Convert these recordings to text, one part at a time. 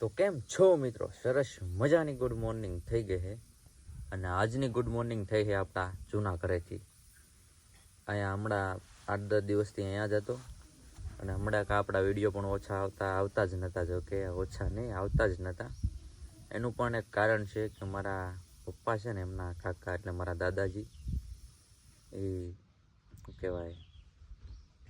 તો કેમ છો મિત્રો? સરસ મજાની ગુડ મોર્નિંગ થઈ ગઈ છે અને આજની ગુડ મોર્નિંગ થઈ છે આપણા જૂના ઘરેથી. અહીંયા હમણાં 8-10 દિવસથી અહીંયા જ હતો અને હમણાં આપણા વિડીયો પણ આવતા જ નહોતા. જો કે ઓછા નહીં આવતા જ નહોતા. એનું પણ એક કારણ છે કે મારા પપ્પા છે ને, એમના કાકા એટલે મારા દાદાજી એ શું કહેવાય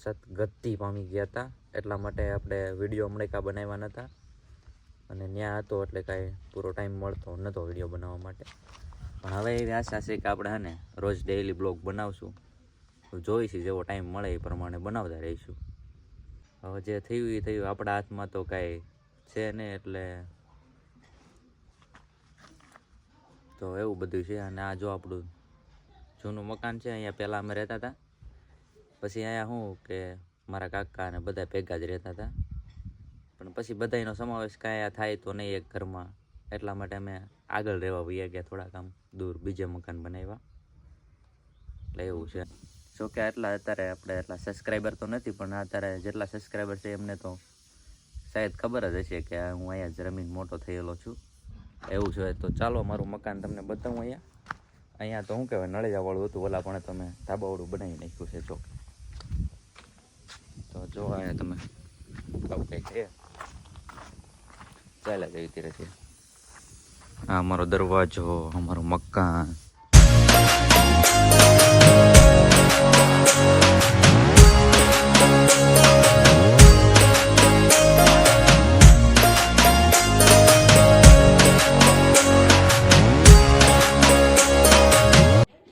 સદગતિ પામી ગયા હતા. એટલા માટે આપણે વિડીયો હમણાં બનાવ્યા નહોતા અને ત્યાં હતો એટલે કાંઈ પૂરો ટાઈમ મળતો નહોતો વિડીયો બનાવવા માટે. પણ હવે એવી આશા છે કે આપણે ને રોજ ડેઈલી બ્લોગ બનાવશું. જોઈશું જેવો ટાઈમ મળે એ પ્રમાણે બનાવતા રહીશું. હવે જે થયું એ થયું, આપણા હાથમાં તો કાંઈ છે નહીં, એટલે તો એવું બધું છે. અને આ જો આપણું જૂનું મકાન છે, અહીંયા પહેલાં અમે રહેતા હતા. પછી અહીંયા શું કે મારા કાકા અને બધા ભેગા જ રહેતા હતા, પણ પછી બધાનો સમાવેશ કાંઈ થાય તો નહીં એક ઘરમાં, એટલા માટે અમે આગળ રહેવા વયા ગયા, થોડાક આમ દૂર બીજે મકાન બનાવ્યા. એટલે એવું છે. જો કે અત્યારે આપણે એટલા સબસ્ક્રાઈબર તો નથી, પણ અત્યારે જેટલા સબસ્ક્રાઈબર છે એમને તો શાયદ ખબર જ હશે કે હું અહીંયા જ રમીને મોટો થયેલો છું. એવું છે. તો ચાલો મારું મકાન તમને બતાવું. અહીંયા તો શું કહેવાય નળિયાવાળું હતું, ઓલા પણ તમે ધાબાવાળું બનાવી નાખ્યું છે. જો તો જો અહીંયા તમે આવું કંઈક છે. ચાલે જઈ ત્યારે છે. આ અમારો દરવાજો, અમારું મકાન.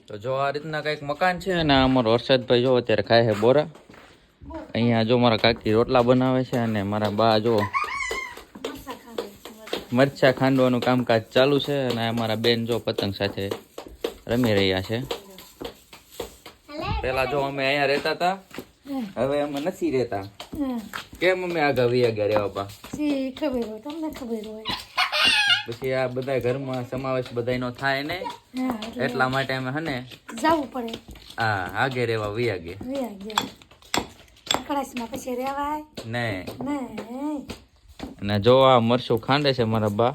તો જો આ રીતના કંઈક મકાન છે. અને અમારો હર્ષદભાઈ જો અત્યારે ખાય છે બોરા. અહીંયા જો મારા કાકી રોટલા બનાવે છે અને મારા બા જો મરચા ખાંડવાનું કામકાજ ચાલુ છે. અને અમારા બેન જો પતંગ સાથે રમી રહ્યા છે. પેલા જો અમે અહીંયા રહેતા હતા, હવે અમે નથી રહેતા. કેમ અમે આગળ વયા ગયા રહેવા પા? ખબર હોય, તમને ખબર હોય. પછી આ બધા ઘરમાં સમાવેશ બધાનો થાય ને, એટલા માટે અમે હને જવું પડે. હા, આગે રહેવા વયા ગયા. કળાશમાં પછી રહેવાય નહીં. અને જો આ મરચું ખાંડે છે મારા બા,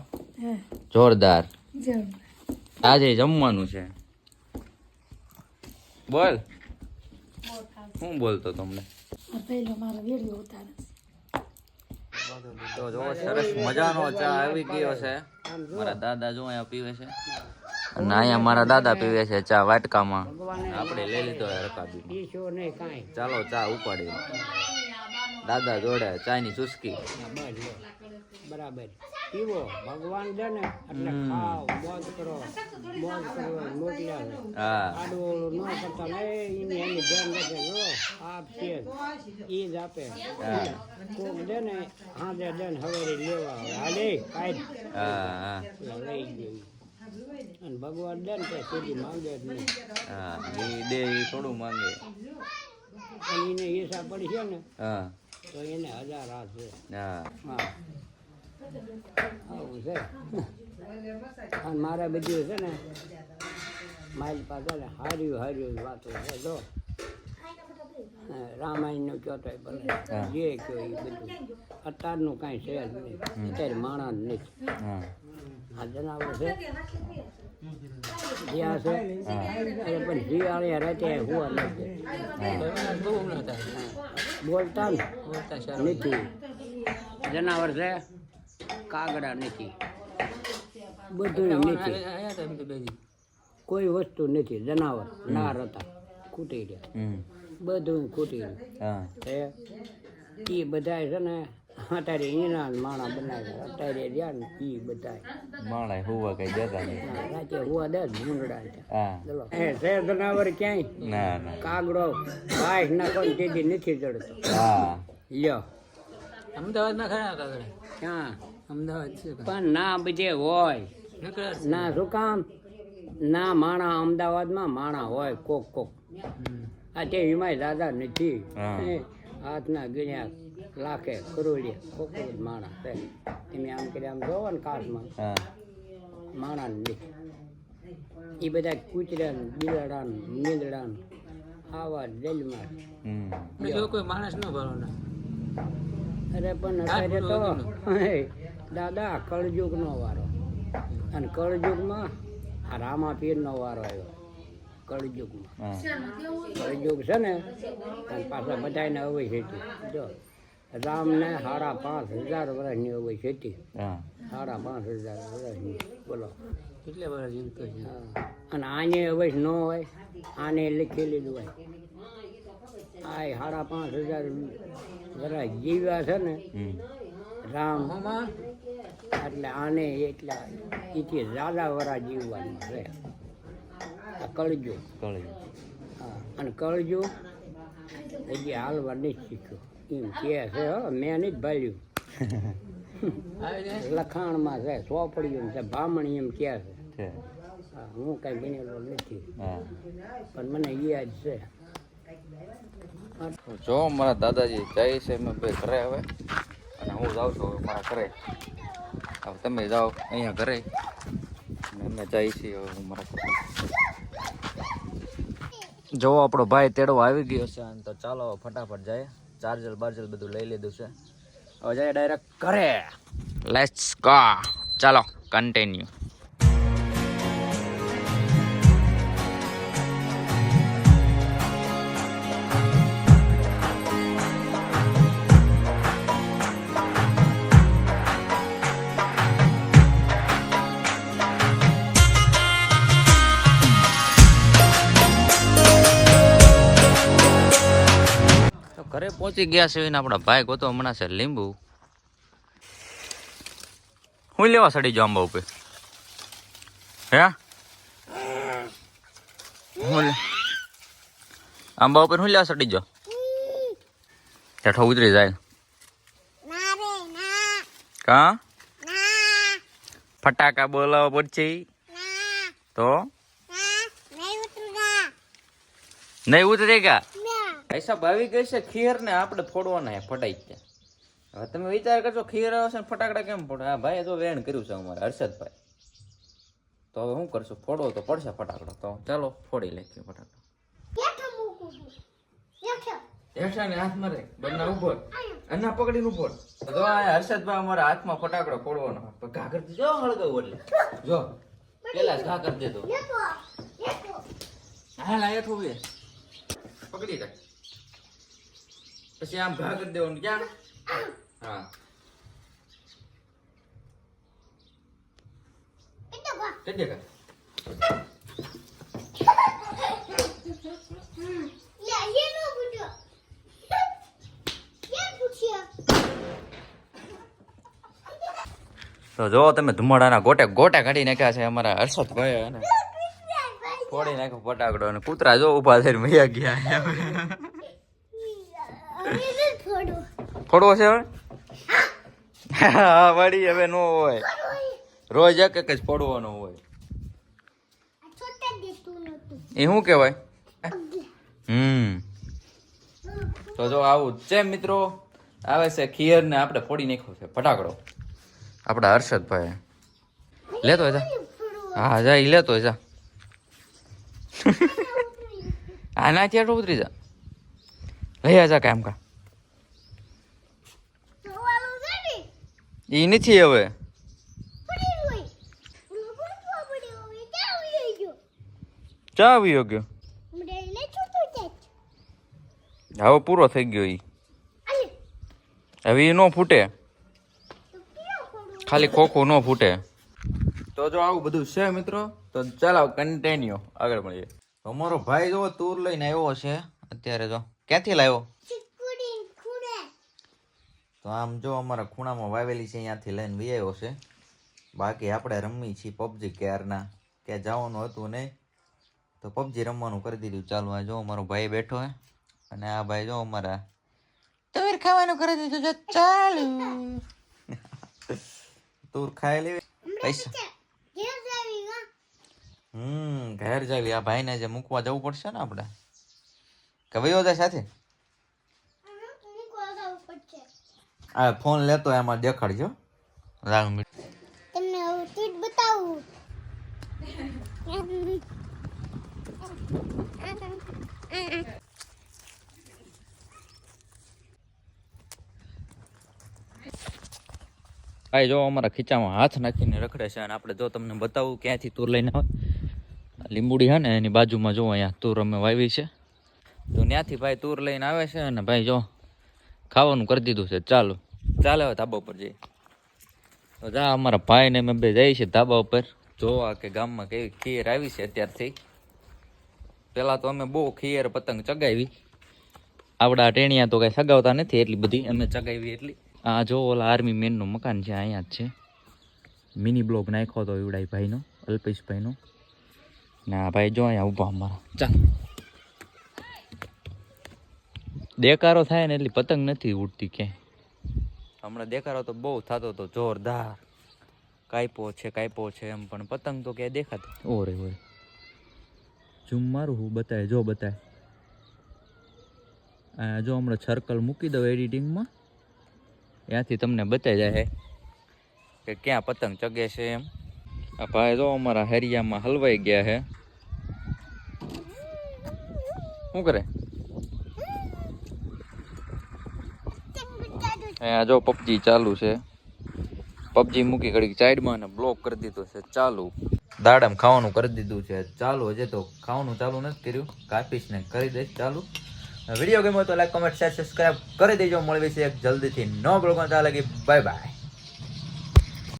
જોરદાર. આજે જમવાનું છે. બોલ, હું બોલતો તમને? તો જો સરસ મજાનો ચા આવી ગયો છે. મારા દાદા જો અહીંયા પીવે છે અને અહીંયા મારા દાદા પીવે છે ચા વાટકામાં. આપણે લઈ લીધો રકાબી. ચાલો ચા ઉપાડી. દાદા જોડે ચાની ચુસ્કી. બરાબર પીવો, ભગવાન દે ને એટલે ખાઓ, મોજ કરો, મોકલ્યા. હા, આડું ન કરતા નહીં, એની ધ્યાન રાખે. જો આપશે ઈ જ આપે. કોક દે ને હાજે દે ને હવે લેવા હાલે કાંઈ હા, લઈ ગઈ. અને ભગવાન દે ને તો સુધી માંગે જ નહીં. હા, એ દે એ થોડું માંગે. અને એને હિસાબ પડી છે ને, હા, તો એને 1000 હાથ છે. હા, હા, આવું છે. અને મારે બધું છે ને મારી પાસે ને હાર્યું વાતો છે. જો રામાયણનું કહો તો ભલે, જે કહો એ બધું અત્યારનું કાંઈ છે જ નહીં. અત્યારે માણસ નથી. આ જનાવર છે જ્યાં છે અરે પણ શિયાળે રાતે હુવા નથી. બોલતા નથી. જનાવર છે, કાગડા નથી, બધું નથી, કોઈ વસ્તુ નથી. જનાવર નાર હતા, ખૂટી રહ્યા, બધું ખૂટી રહ્યું. એ બધા છે ને અત્યારે એના માણા બનાવ્યા. અત્યારે રહ્યા ને એ બધા માણા હુવા કઈ દેતા નહીં. રાતે હુવા દે ભૂંગળા હા, છે. જનાવર ક્યાંય ના. કાગડો બાઈક નાખો ને તેથી નથી ચડતો. હા, લ્યો અમદાવાદમાં ખરા કાગડા? ક્યાં અમદાવાદ છે પણ ના બધે હોય ના. શું કામ ના? માણા અમદાવાદમાં માણા હોય કોક. આ તે હિમાય દાદા નથી. હાથના ગણ્યા લાખે કરોડિયા કોક માણા છે. તમે આમ કરી આમ જોવો ને કાચમાં માણા નથી. એ બધા કૂતરા બિલાડા નીંદડા આવા જેલમાં. કોઈ માણસ ન ભરવાના. અરે પણ અત્યારે તો દાદા કળયુગનો વારો અને કળયુગમાં આ રામાપીરનો વારો આવ્યો કળયુગમાં. હા કળયુગ છે ને અને પાછા બધાને અવય છે જો રામને 5,500 વર્ષની અવય છે હા 5,500 વર્ષની બોલો. કેટલે વર્ષ જીવતો છે હા. અને આને અવય ન હોય આને લખેલી જ હોય આ 5,500 વર્ષ જીવ્યા છે ને હમ રામ એટલે આને એટલા એથી જ્યાદા વરા જીવવાનું છે આ કળજુગ. કળ્યું. હા અને કળજુગ હજી હાલવા નથી શીખ્યો એમ કે છે હો મેં નથી ભાલ્યું લખાણમાં છે ચોપડીયું છે બામણી એમ કે છે. છે હા હું કાંઈ બનેલો નથી હા પણ મને યાદ છે. જો મારા દાદાજી જાય છે મેં ભાઈ ઘરે હવે અને હું જાઉં છું હવે મારા ઘરે. હવે તમે જાઓ અહીંયા ઘરે અને અમે જઈએ છીએ હવે હું મારા ઘરે. જો આપણો ભાઈ તેડો આવી ગયો છે અને તો ચાલો હવે ફટાફટ જાય. ચાર્જર બાર્જર બધું લઈ લીધું છે હવે જાય ડાયરેક્ટ ઘરે. Let's go. ચાલો કન્ટિન્યુ. ઘરે પહોંચી ગયા છે ને આપણા ભાઈ ગોતો હમણાં છે લીંબુ. હું લેવા સડી જો આંબા ઉપર હે આંબા ઉપર હું લેવા સડી જો હેઠો ઉતરી જાય કા ફટાકા બોલાવો પડશે તો નહીં ઉતરેગા. હિસાબ આવી ગઈ છે ખીર ને આપણે ફોડવાના ફટાઈ ગયા. હવે તમે વિચાર કરશો ખીર આવશે ને ફટાકડા કેમ ફોડે. હા ભાઈ તો વેણ કર્યું છે અમારે હર્ષદભાઈ. તો હવે શું કરશું ફોડવો તો પડશે ફટાકડો. તો ચાલો ફોડી નાખીએ ફટાકડો. હેઠા ને હાથ મારે બંને ઉભો અન્ના પકડીને ઉભો. જો આ હર્ષદભાઈ અમારા હાથમાં ફટાકડો ફોડવાનો ઘા કરતી જો હળગાવ એટલે જો પેલા ઘા કરી દેતો. હા લાય થોભે પકડી રાખ પછી આમ ઘા કરી દેવાનું ક્યાં. હા કરી દે કા. તો જો તમે ધુમાડાના ગોટે ગોટા કાઢી નાખ્યા છે અમારા હર્ષદભાઈ અને ફોડી નાખ્યો ફટાકડો અને કૂતરા જો ઉભા થઈને મૈયા ગયા. ફોડવો છે હવે હા વળી હવે નો હોય રોજ એક એક જ ફોડવાનો હોય. એ શું કહેવાય. તો જો આવું છે મિત્રો આવે છે ખીર ને આપણે ફોડી નાખ્યો છે ફટાકડો આપણા હર્ષદભાઈ. લેતો જા હા જા ઈ લેતો જા હા ના ત્યાં ઉતરી જા લઈ જા કામ કા. ઈ નથી હવે ચા આવી ગયો હવે પૂરો થઈ ગયો. ઈ હવે ઈ નો ફૂટે ખાલી ખોખું નો ફૂટે. તો જો આવું બધું છે મિત્રો. તો ચાલો કન્ટિન્યુ આગળ મળીએ. અમારો ભાઈ જો તૂર લઈને આવ્યો છે અત્યારે. જો ક્યાંથી લાવ્યો તો આમ જો અમારા ખૂણામાં વાવેલી છે અહીંયાથી લઈને વી આવ્યો છે. બાકી આપણે રમી છીએ પબજી ક્યારના ક્યાં જવાનું હતું નહીં તો પબજી રમવાનું કરી દીધું ચાલુ. આ જો અમારો ભાઈ બેઠો હે અને આ ભાઈ જો અમારા તવીર ખાવાનું કરી દીધું છે ચાલુ. તૂર ખાઈ લેવી પૈસા ઘેર જાવી. આ ભાઈને જે મૂકવા જવું પડશે ને આપણે કે ભાઈઓ જાય સાથે. આ ફોન લેતો એમાં દેખાડજો. તમને ટ્વીટ બતાવું. ભાઈ જો અમારા ખીચામાં હાથ નાખીને રખડે છે અને આપણે જો તમને બતાવું ક્યાંથી તૂર લઈને આવે લીંબુડી છે ને એની બાજુમાં જો અહીંયા તૂર અમે વાવી છે તો ત્યાંથી ભાઈ તૂર લઈને આવે છે અને ભાઈ જો ખાવાનું કરી દીધું છે ચાલો ચાલે હવે ધાબા ઉપર જઈએ તો જા અમારા ભાઈ ને અમે બે જઈએ છીએ ધાબા ઉપર જોવા કે ગામમાં કેવી ખીર આવી છે અત્યારથી પેલા તો અમે બહુ ખીર પતંગ ચગાવી આવડા ટેણિયા તો કઈ સગાવતા નથી એટલી બધી અમે ચગાવી એટલી આ જો ઓલા આર્મી મેનનું મકાન છે અહીંયા જ છે મિની બ્લોક નાખ્યો હતો એવડાઈ ભાઈનો અલ્પેશભાઈનો ના ભાઈ જો અહીંયા ઊભા અમારા ચાલ દેકારો થાય ને એટલી પતંગ નથી ઉડતી ક્યાંય હમણાં દેખાડો તો બહુ થતો હતો જોરદાર કાયપો છે એમ પણ પતંગ તો ક્યાંય દેખાતી ઓરે ઓરે ઝૂમ મારું હું બતાય જો બતાય આ જો હમણાં સર્કલ મૂકી દઉં એડિટિંગમાં ત્યાંથી તમને બતાવી જાય કે ક્યાં પતંગ ચગે છે એમ આ ભાઈ જો અમારા હરિયામાં હલવાઈ ગયા છે શું કરે અહીંયા જો પબજી ચાલુ છે પબજી મૂકી ઘડીક સાઈડમાં અને બ્લોક કરી દીધું છે ચાલુ દાડામાં ખાવાનું કરી દીધું છે ચાલુ હજી તો ખાવાનું ચાલુ નથી કર્યું કાપીશ ને કરી દઈશ ચાલુ વિડીયો ગમ્યો તો લાઈક કમેન્ટ શેર સબસ્ક્રાઈબ કરી દેજો મળવી છે એક જલ્દીથી નો બ્લોગમાં ચાલે બાય બાય